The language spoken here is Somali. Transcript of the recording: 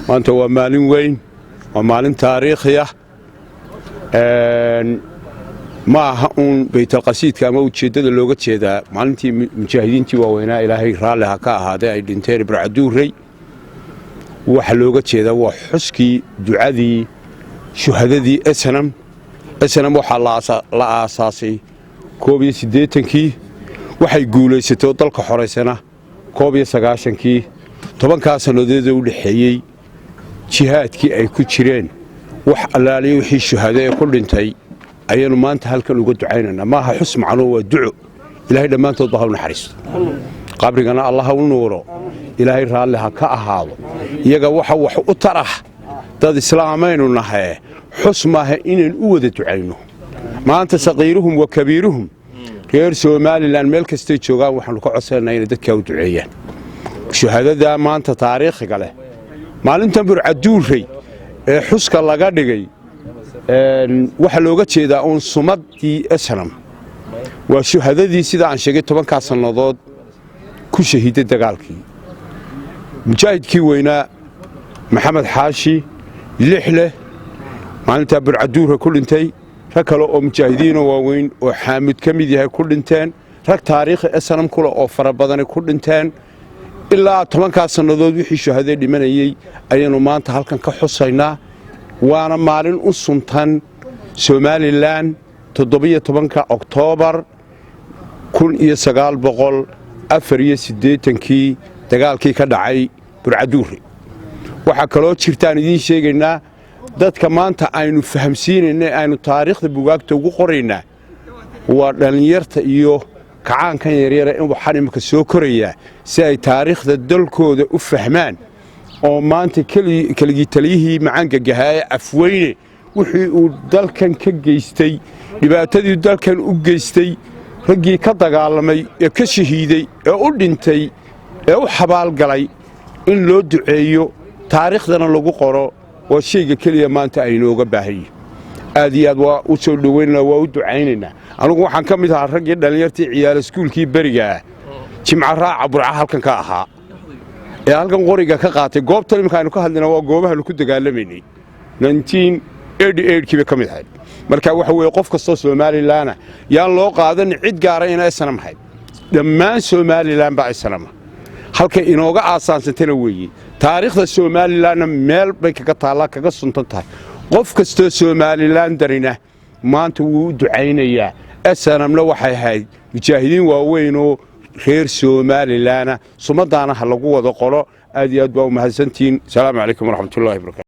maanta waa maalin weyn waa maalin taariikhi ah ma aha uun baytalqasiidka ama ujeeddada looga jeedaa maalintii mujaahidiintii waaweynaa ilaahay raalli ha ka ahaadee ay dhinteen ibracaduurey waxa looga jeedaa waa xuskii ducadii shuhadadii snm waxaa la aasaasay 81kii waxay guulaysatay oo dalka xoraysana 91kii 10 sannadood u dhaxeeyay jihaadkii ay ku jireen wax allaaliyo wixii shuhada ee ku dhintay ayanu maanta halkan uga ducaynana maaha xus macno waa duco ilaahay dhamaantood baa u naxariisto qabrigana allah u nuuro ilaahay raalli ha ka ahaado iyaga waxa wax u tarax dad islaamaynu nahay xus maaha inaan u wada ducayno maanta saqiiruhum wa kabiiruhum reer Soomaaliland meel kasta joogaan waxaan ka codsanaynaa in dadka u duceeyaan shuhadada maanta taariikhiga leh maalintan Burcaduurey ee xuska laga dhigay waxa looga jeedaa uun sumadii snm waa shuhadadii sida aan sheegay 10 sannadood ku shahiiday dagaalkii mujaahidkii weynaa maxamed xaashi lixle maalinta Burcaduurey ku dhintay rag kale oo mujaahidiin waaweyn oo xaamid ka mid yahay ku dhinteen rag taariikhi snm kula oo fara badan ku dhinteen ilaa 10 sannadood wixii shuhada dhimanayay ayanu maanta halkan ka xusaynaa waana maalin u suntan Somaliland 17 Oktoobar 1984kii dagaalkii ka dhacay Burcaduurey waxa kaloo jirtaan idin sheegaynaa dadka maanta aynu fahamsiinayna aynu taariikhda buugaagta ugu qoraynaa waa dhalinyarta iyo kacaankan yaryar in waxaan imika soo koraya si ay taariikhda dalkooda u fahmaan oo maanta kaligii taliyihii macaanka gahaye afweyne wixii uu dalkan ka geystay dhibaatadii dalkan u geystay raggii ka dagaalamay ee ka shahiiday ee u dhintay ee u xabaalgalay in loo duceeyo taariikhdana lagu qoro waa shayga kaliya maanta aynu uga baahanyihiin aad iyo aad waa u soo dhaweynaa waa u ducaynaynaa anigu waxaan ka mid ahaa raggii dhalinyartii ciyaal iskuulkii bariga jimca raaca burca halkan ka ahaa ee halkan qoriga ka qaatay goobta imika aynu ka hadlayna waa goobaha ku dagaalamaynay 1988kii ka mid ahayd marka waxa weeye qof kasta Soomaaliland yaan loo qaadan cid gaar ah inay snm ahayd dhammaan Soomaaliland baa snm halka inooga aasaasantana weeye taariikhda Soomaaliland meel bay kaga taala kaga suntan tahay qof kasta Soomaaliland darina maanta wuu ducaynayaa snmna waxay ahayd mujaahidiin waaweyn oo reer Soomaaliland sumadaana ha lagu wada qolo aad iyo aad baa u mahadsantiin salaamu calaykum waraxmatullaahi wabarakaatuh